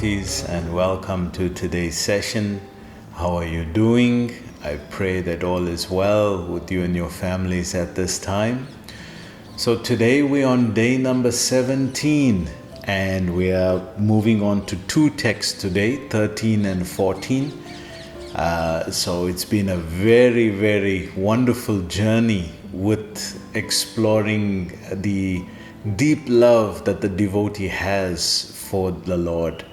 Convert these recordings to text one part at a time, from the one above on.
devotees, and welcome to today's session. How are you doing? I pray that all is well with you and your families at this time. So today we're on day number 17, and we are moving on to two texts today, 13 and 14. So it's been a very, very wonderful journey with exploring the deep love that the devotee has for the Lord.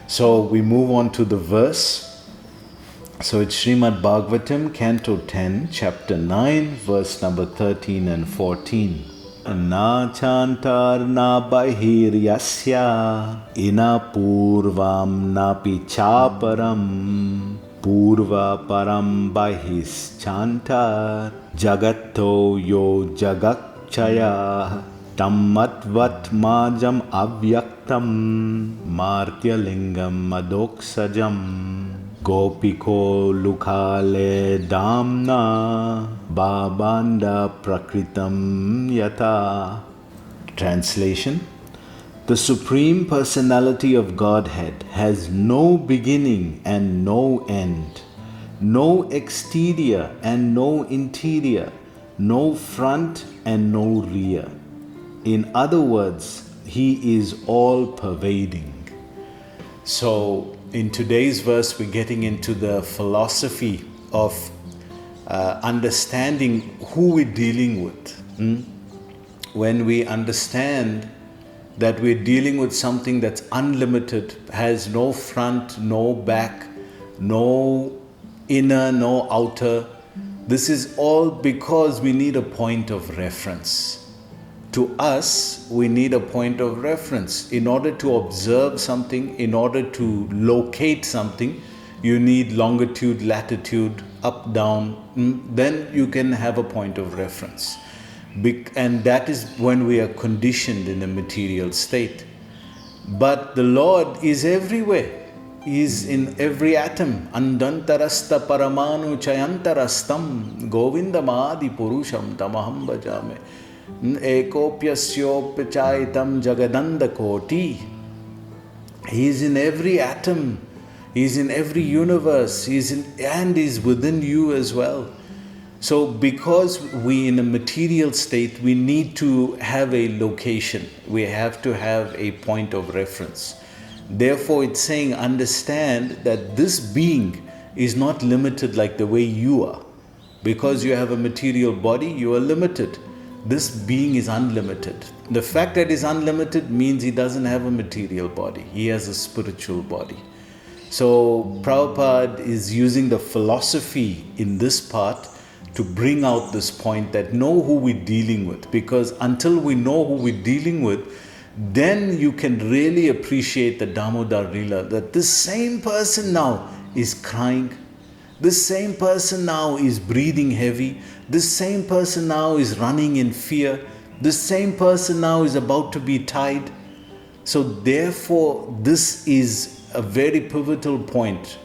So we move on to the verse. So it's Srimad Bhagavatam, Canto 10, Chapter 9, verse number 13 and 14. Na chantar na bahir yasya ina purvam napi chaparam purva param bahis chantar jagato yo jagakchaya tammatvat majam avyaktam martyalingam adoksajam gopiko lukhale damna babanda prakritam yata. Translation: the Supreme Personality of Godhead has no beginning and no end, no exterior and no interior, no front and no rear. In other words, He is all-pervading. So, in today's verse, we're getting into the philosophy of understanding who we're dealing with. When we understand that we're dealing with something that's unlimited, has no front, no back, no inner, no outer, this is all because we need a point of reference. To us, we need a point of reference. In order to observe something, in order to locate something, you need longitude, latitude, up, down. Then you can have a point of reference. And that is when we are conditioned in a material state. But the Lord is everywhere. He is in every atom. Andantarasta paramanu chayantarastam govindamadi purusham tamaham bhajame. Ekopyasyopachaitam jagadanda koti. He is in every atom. He is in every universe. He is in, and is within you as well. So because we in a material state, we need to have a location. We have to have a point of reference. Therefore, it's saying, understand that this being is not limited like the way you are. Because you have a material body, you are limited. This being is unlimited. The fact that he's unlimited means he doesn't have a material body. He has a spiritual body. So Prabhupada is using the philosophy in this part to bring out this point that know who we're dealing with. Because until we know who we're dealing with, then you can really appreciate the Damodar Leela, that this same person now is crying. This same person now is breathing heavy. This same person now is running in fear. This same person now is about to be tied. So therefore, this is a very pivotal point.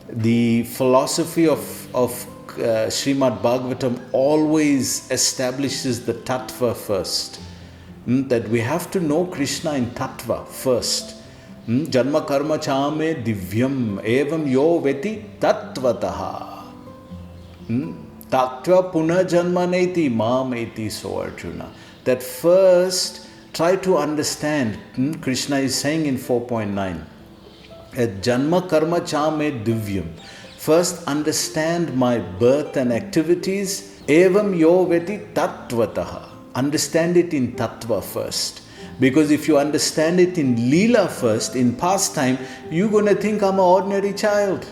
The philosophy of Srimad Bhagavatam always establishes the tattva first. That we have to know Krishna in tattva first. Janma karma chame divyam evam yo veti tattvataha. Tattva puna janma neti mam eti so Arjuna. That first try to understand. Krishna is saying in 4.9. Janma karma chame divyam. First understand my birth and activities. Evam yo veti tattvataha. Understand it in tattva first. Because if you understand it in Leela first, in pastime, you're going to think I'm an ordinary child.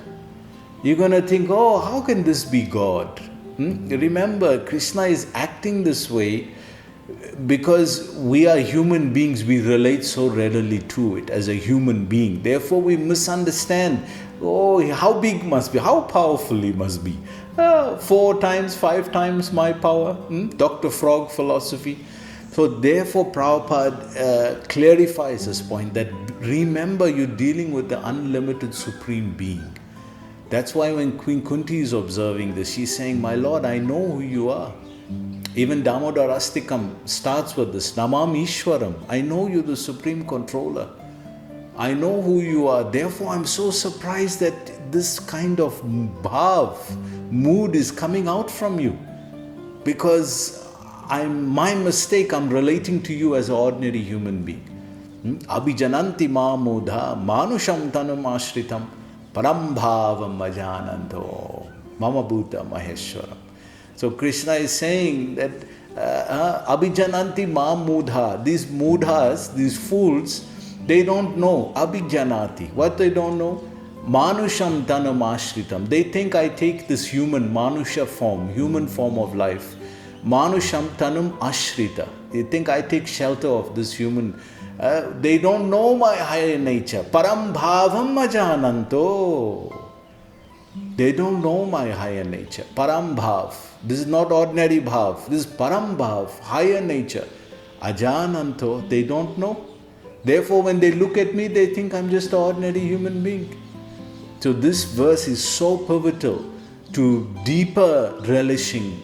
You're going to think, oh, how can this be God? Remember, Krishna is acting this way because we are human beings. We relate so readily to it as a human being. Therefore, we misunderstand. Oh, how big must be, how powerful he must be. 4 times, 5 times my power. Dr. Frog philosophy. So therefore Prabhupada clarifies this point that remember you're dealing with the unlimited supreme being. That's why when Queen Kunti is observing this, she's saying, my Lord, I know who you are. Even Damodar Astikam starts with this, Namam Ishwaram, I know you're the supreme controller. I know who you are. Therefore, I'm so surprised that this kind of bhav, mood is coming out from you. Because my mistake, I'm relating to you as an ordinary human being. Abhijananti ma mudha manusham tanum ashritam param bhavam majananto mama bhuta maheshwaram. So Krishna is saying that abhijananti ma mudha, these mudhas, these fools, they don't know. Abhijanati, what they don't know? Manusham tanam ashritam. They think I take this human form of life. Manusham tanam ashrita. They think I take shelter of this human. They don't know my higher nature. Param bhavam majananto. They don't know my higher nature. Param bhav. This is not ordinary bhav. This is param bhav, higher nature. Ajananto. They don't know. Therefore, when they look at me, they think I'm just an ordinary human being. So this verse is so pivotal to deeper relishing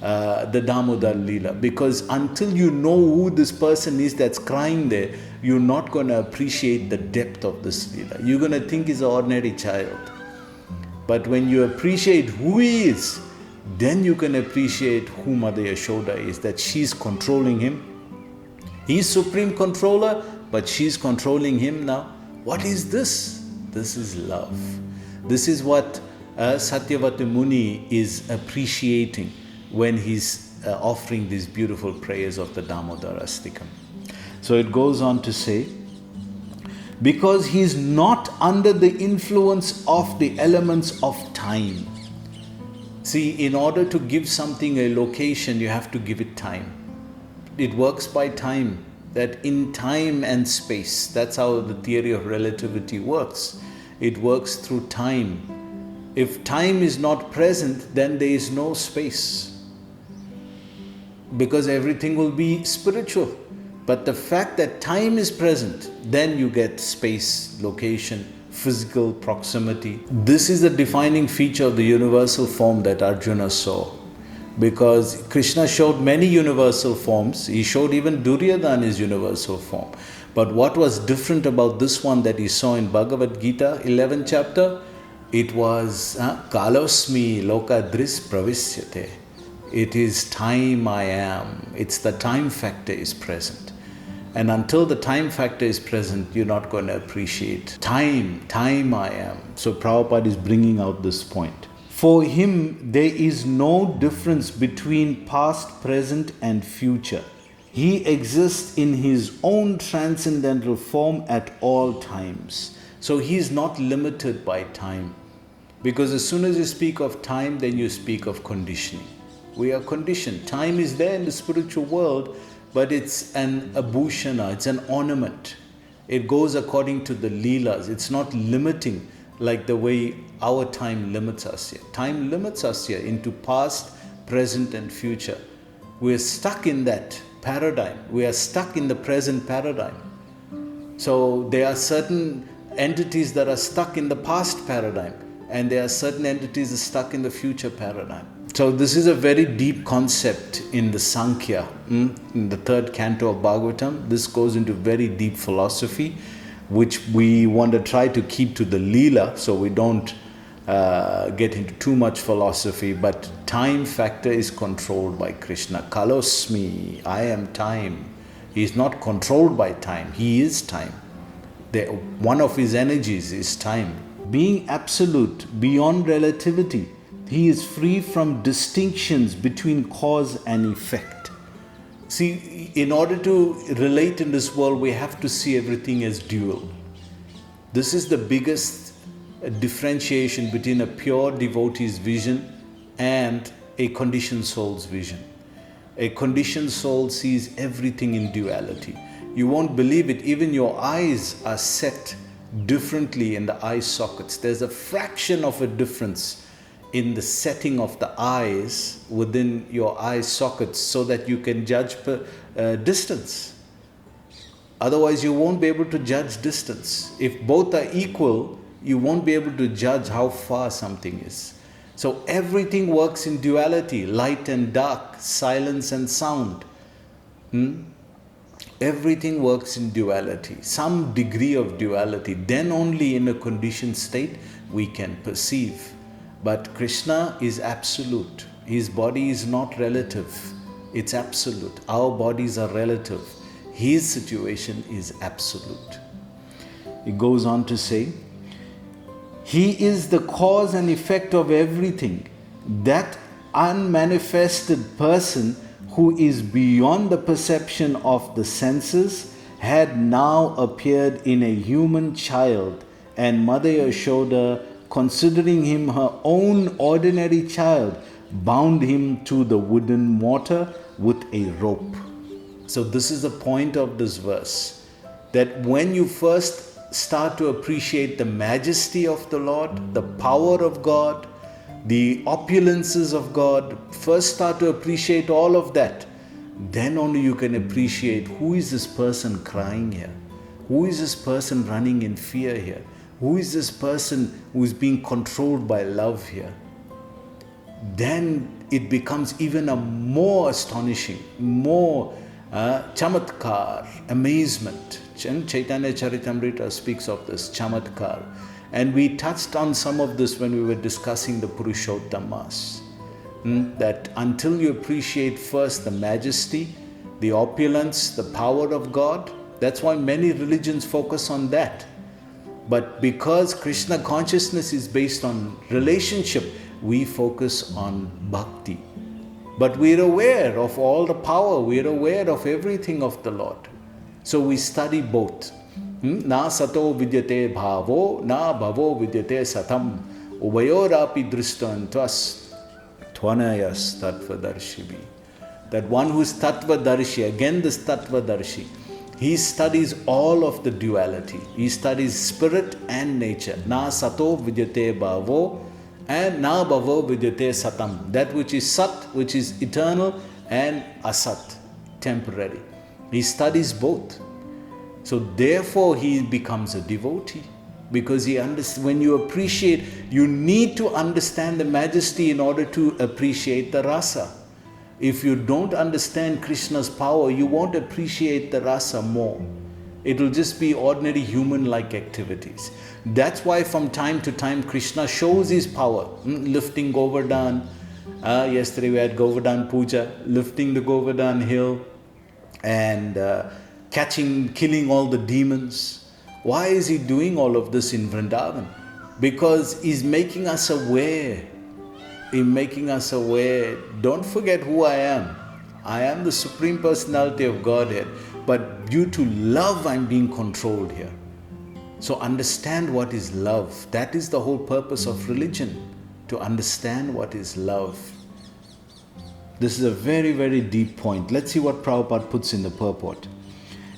the Damodar Leela, because until you know who this person is that's crying there, you're not going to appreciate the depth of this Leela. You're going to think he's an ordinary child. But when you appreciate who he is, then you can appreciate who Mother Yashoda is, that she's controlling him. He's supreme controller, but she's controlling him now. What is this? This is love. This is what Satyavati Muni is appreciating when he's offering these beautiful prayers of the Damodar Astikam. So it goes on to say, because he's not under the influence of the elements of time. See, in order to give something a location, you have to give it time. It works by time, that in time and space. That's how the theory of relativity works. It works through time. If time is not present, then there is no space, because everything will be spiritual. But the fact that time is present, then you get space, location, physical proximity. This is the defining feature of the universal form that Arjuna saw. Because Krishna showed many universal forms. He showed even Duryodhana's universal form. But what was different about this one that he saw in Bhagavad Gita, 11th chapter? It was Kalosmi Lokadris Pravisyate. It is time I am. It's the time factor is present. And until the time factor is present, you're not going to appreciate time I am. So Prabhupada is bringing out this point. For him, there is no difference between past, present, and future. He exists in his own transcendental form at all times. So he is not limited by time. Because as soon as you speak of time, then you speak of conditioning. We are conditioned. Time is there in the spiritual world, but it's an abhushana, it's an ornament. It goes according to the leelas. It's not limiting like the way our time limits us here. Time limits us here into past, present, and future. We're stuck in that paradigm. We are stuck in the present paradigm. So there are certain entities that are stuck in the past paradigm, and there are certain entities that are stuck in the future paradigm. So this is a very deep concept in the Sankhya, in the third canto of Bhagavatam. This goes into very deep philosophy, which we want to try to keep to the Leela, so we don't get into too much philosophy. But time factor is controlled by Krishna. Kalosmi, I am time. He is not controlled by time. He is time. One of his energies is time. Being absolute, beyond relativity, he is free from distinctions between cause and effect. See, in order to relate in this world, we have to see everything as dual. This is the biggest differentiation between a pure devotee's vision and a conditioned soul's vision. A conditioned soul sees everything in duality. You won't believe it, even your eyes are set differently in the eye sockets. There's a fraction of a difference in the setting of the eyes within your eye sockets so that you can judge distance. Otherwise, you won't be able to judge distance. If both are equal, you won't be able to judge how far something is. So everything works in duality, light and dark, silence and sound. Everything works in duality, some degree of duality. Then only in a conditioned state we can perceive. But Krishna is absolute. His body is not relative. It's absolute. Our bodies are relative. His situation is absolute. It goes on to say, He is the cause and effect of everything. That unmanifested person who is beyond the perception of the senses had now appeared in a human child, and Mother Yashoda, considering him her own ordinary child, bound him to the wooden mortar with a rope. So this is the point of this verse, that when you first start to appreciate the majesty of the Lord, the power of God, the opulences of God, first start to appreciate all of that, then only you can appreciate who is this person crying here? Who is this person running in fear here? Who is this person who is being controlled by love here? Then it becomes even a more astonishing, more chamatkar, amazement. Chaitanya Charitamrita speaks of this, chamatkar. And we touched on some of this when we were discussing the Purushottamas. That until you appreciate first the majesty, the opulence, the power of God, that's why many religions focus on that. But because Krishna consciousness is based on relationship, we focus on bhakti. But we're aware of all the power, we're aware of everything of the Lord. So we study both. Na sato vidyate bhavo, na bhavo vidyate satam, uvayorapi drishtantvas tvanayas tattvadarshibhi. That one who is tattvadarshi, again this tattvadarshi, he studies all of the duality. He studies spirit and nature. Na sato vidyate bhavo, and na bhavo vidyate satam. That which is sat, which is eternal, and asat, temporary. He studies both. So therefore he becomes a devotee, because he understands. When you appreciate, you need to understand the majesty in order to appreciate the rasa. If you don't understand Krishna's power, you won't appreciate the rasa more. It will just be ordinary human-like activities. That's why from time to time Krishna shows his power, lifting Govardhan. Yesterday we had Govardhan Puja, lifting the Govardhan hill, and killing all the demons. Why is he doing all of this in Vrindavan? Because he's making us aware. He's making us aware. Don't forget who I am. I am the Supreme Personality of Godhead. But due to love, I'm being controlled here. So understand what is love. That is the whole purpose of religion. To understand what is love. This is a very, very deep point. Let's see what Prabhupada puts in the purport.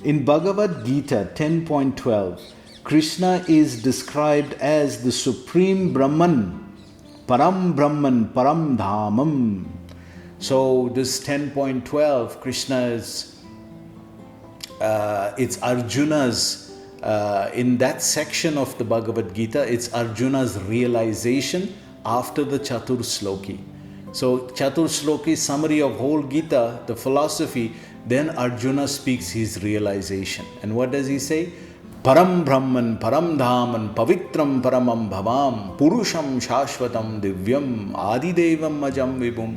In Bhagavad Gita 10.12, Krishna is described as the Supreme Brahman, Param Brahman, Param Dhamam. So this 10.12, Krishna is, it's Arjuna's, in that section of the Bhagavad Gita, it's Arjuna's realization after the Chatur Sloki. So Chatur Sloki, summary of whole Gita, the philosophy. Then Arjuna speaks his realization. And what does he say? Param Brahman, Param Dhaman, Pavitram Paramam Bhavam, Purusham Shashvatam Divyam, Adidevam Majam Vibhum.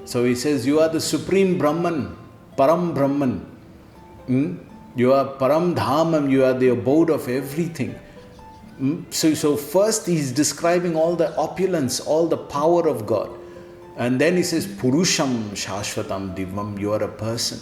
So he says, you are the Supreme Brahman, Param Brahman. You are Param Dhamam, you are the abode of everything. So first he's describing all the opulence, all the power of God. And then he says, Purusham Shashvatam Divam, you are a person.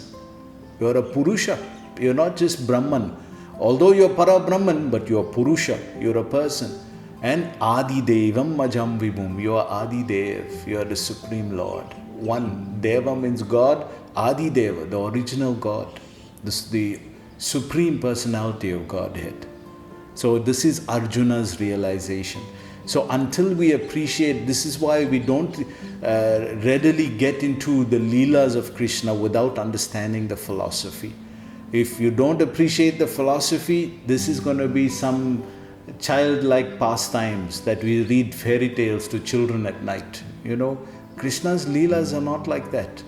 You are a Purusha. You are not just Brahman. Although you are Para Brahman, but you are Purusha. You are a person. And Adi Devam Majam Vibhum, you are Adi Dev. You are the Supreme Lord. One. Deva means God. Adi Deva, the original God. This is the Supreme Personality of Godhead. So this is Arjuna's realization. So until we appreciate, this is why we don't readily get into the Leelas of Krishna without understanding the philosophy. If you don't appreciate the philosophy, this is going to be some childlike pastimes that we read fairy tales to children at night. You know, Krishna's Leelas are not like that.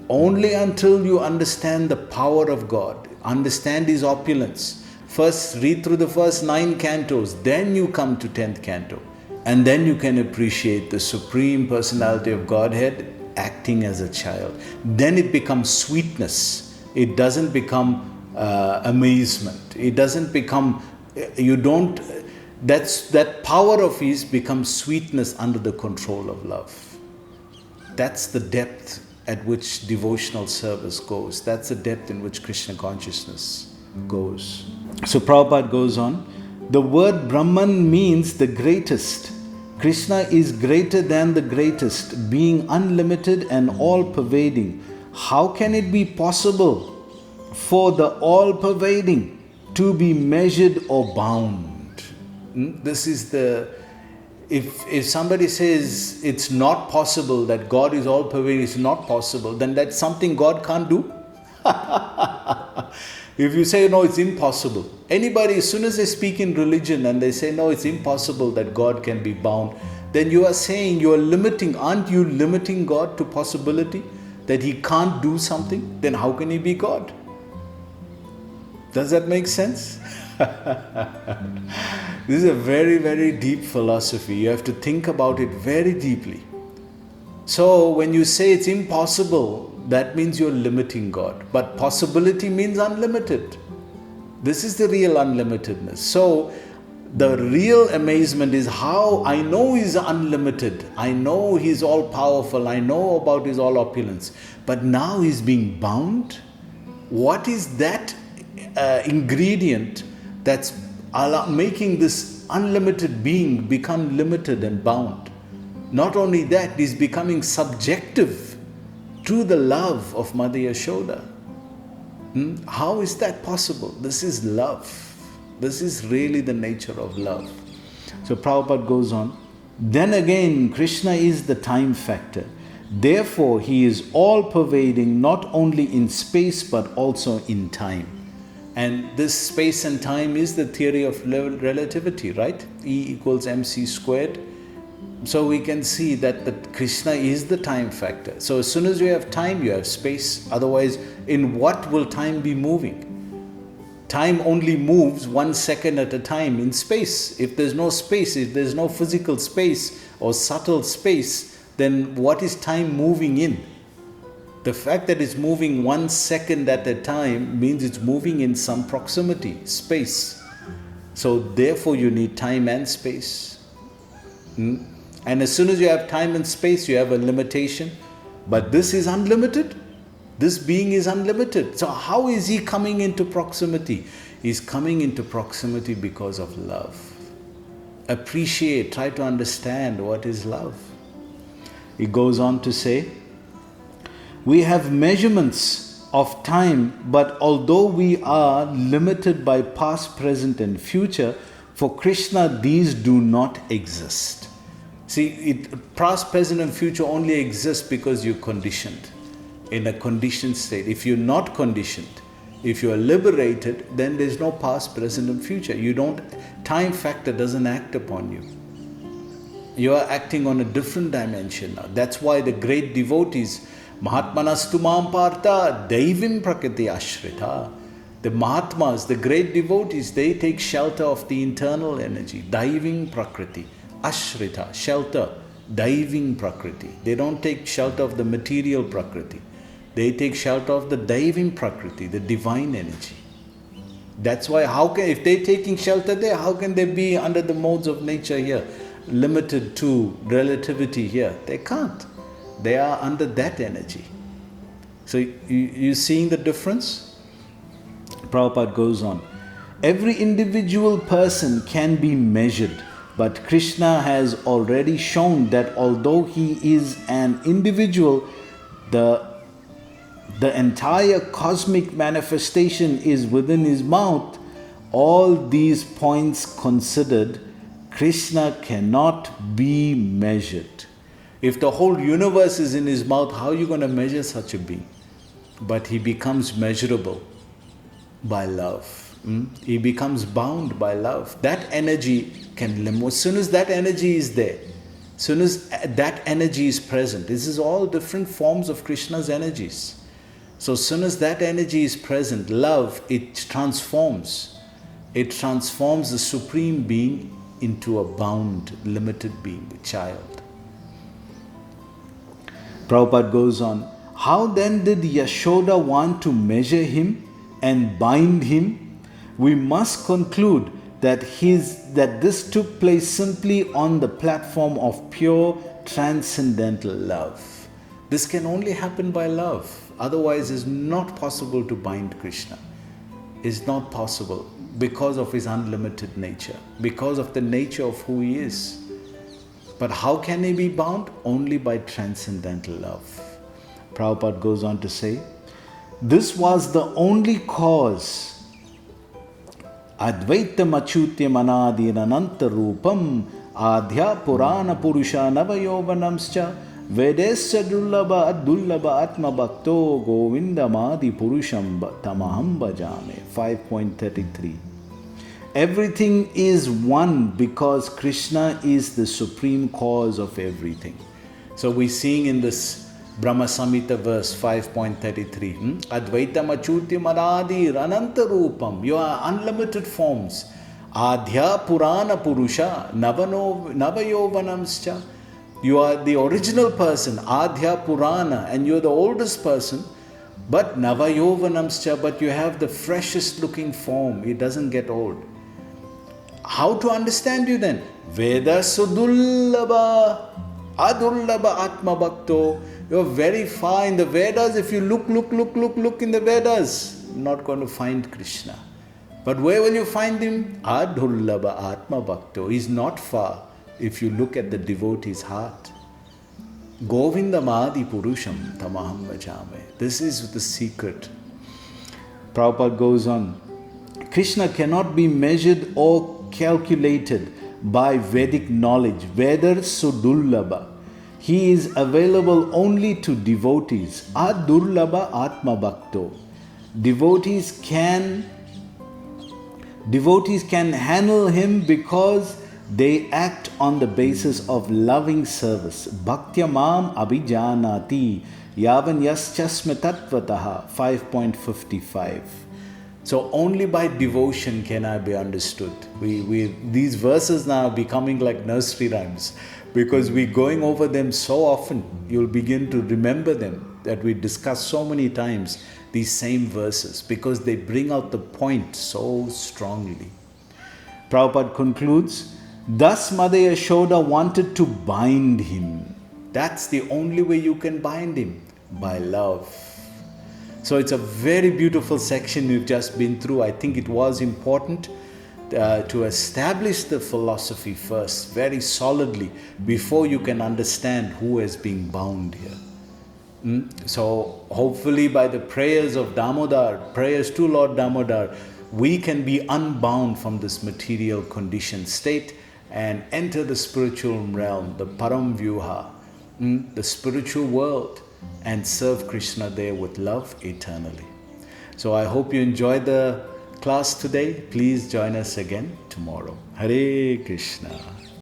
Only until you understand the power of God. understand his opulence. First read through the first 9 cantos, then you come to 10th canto. And then you can appreciate the Supreme Personality of Godhead acting as a child. Then it becomes sweetness. It doesn't become amazement. It doesn't become, that power of his becomes sweetness under the control of love. That's the depth at which devotional service goes. That's the depth in which Krishna consciousness goes. So Prabhupada goes on, the word Brahman means the greatest. Krishna is greater than the greatest, being unlimited and all-pervading. How can it be possible for the all-pervading to be measured or bound? This is if somebody says it's not possible that God is all-pervading, it's not possible, then that's something God can't do. If you say, no, it's impossible. Anybody, as soon as they speak in religion and they say, no, it's impossible that God can be bound, then you are saying, you are limiting, aren't you limiting God to possibility? That he can't do something? Then how can he be God? Does that make sense? This is a very, very deep philosophy. You have to think about it very deeply. So when you say it's impossible, that means you're limiting God. But possibility means unlimited. This is the real unlimitedness. So the real amazement is how I know he's unlimited. I know he's all powerful. I know about his all opulence. But now he's being bound. What is that ingredient that's making this unlimited being become limited and bound? Not only that, he's becoming subjective to the love of Mother Yashoda. How is that possible? This is love. This is really the nature of love. So Prabhupada goes on, then again Krishna is the time factor. Therefore he is all-pervading not only in space but also in time. And this space and time is the theory of relativity, right? E equals mc squared. So we can see that Krishna is the time factor. So as soon as you have time, you have space. Otherwise, in what will time be moving? Time only moves 1 second at a time in space. If there's no space, if there's no physical space or subtle space, then what is time moving in? The fact that it's moving 1 second at a time means it's moving in some proximity, space. So therefore you need time and space. And as soon as you have time and space, you have a limitation. But this is unlimited. This being is unlimited. So how is he coming into proximity? He's coming into proximity because of love. Appreciate, try to understand what is love. He goes on to say, we have measurements of time, but although we are limited by past, present and future, for Krishna these do not exist. See, past, present and future only exist because you're conditioned. In a conditioned state. If you're not conditioned, if you are liberated, then there's no past, present and future. Time factor doesn't act upon you. You are acting on a different dimension now. That's why the great devotees, Mahatmanastu Mam Partha Daivim Prakriti Ashrita. The Mahatmas, the great devotees, they take shelter of the internal energy, Daivim Prakriti. Ashrita, shelter, Daiving Prakriti. They don't take shelter of the material Prakriti. They take shelter of the Daiving Prakriti, the divine energy. That's why, if they're taking shelter there, how can they be under the modes of nature here, limited to relativity here? They can't. They are under that energy. So you seeing the difference? Prabhupada goes on. Every individual person can be measured. But Krishna has already shown that although he is an individual, the entire cosmic manifestation is within his mouth. All these points considered, Krishna cannot be measured. If the whole universe is in his mouth, how are you going to measure such a being? But he becomes measurable by love. He becomes bound by love. That energy can limit. As soon as that energy is there, as soon as that energy is present, this is all different forms of Krishna's energies. So as soon as that energy is present, love, it transforms. It transforms the Supreme Being into a bound, limited being, a child. Prabhupada goes on, how then did Yashoda want to measure him and bind him? We must conclude that this took place simply on the platform of pure transcendental love. This can only happen by love. Otherwise, it's not possible to bind Krishna. It's not possible because of his unlimited nature, because of the nature of who he is. But how can he be bound? Only by transcendental love. Prabhupada goes on to say, this was the only cause. Advaitam achyutyam anadir ananta rupam adhya purana purusha navayovanamscha vedescha dullabha atma bhakto govindamadi purusham tamaham bhajame. 5.33. Everything is one because Krishna is the supreme cause of everything. So we're seeing in this Brahma Samhita verse 5.33, Advaitam achyutyam anadir ananta rupam. You are unlimited forms. Adhya purana purusha navayovanamscha. You are the original person, Adhya Purana, and you're the oldest person, but Navayovanamscha, but you have the freshest looking form. It doesn't get old. How to understand you then? Veda sudullabha, adullabha atma bhakto. You're very far in the Vedas. If you look in the Vedas, you're not going to find Krishna. But where will you find him? Adullabha atma bhakto. He's not far. If you look at the devotee's heart. Govindamadi purusham tamaham bhajame. This is the secret. Prabhupada goes on. Krishna cannot be measured or calculated by Vedic knowledge. Veda sudullabha. He is available only to devotees. Adurlabha atma bhakto. Devotees can handle him because they act on the basis of loving service. Bhaktya mam abhijanati yavan yaschasma tatvataha. 5.55. So only by devotion can I be understood. These verses now are becoming like nursery rhymes because we're going over them so often. You'll begin to remember them, that we discuss so many times these same verses because they bring out the point so strongly. Prabhupada concludes, thus Mother Yashoda wanted to bind him. That's the only way you can bind him, by love. So it's a very beautiful section we've just been through. I think it was important to establish the philosophy first, very solidly, before you can understand who is being bound here. So hopefully by the prayers of Damodar, prayers to Lord Damodar, we can be unbound from this material conditioned state and enter the spiritual realm, the Param Vyuha, the spiritual world, and serve Krishna there with love eternally. So I hope you enjoyed the class today. Please join us again tomorrow. Hare Krishna.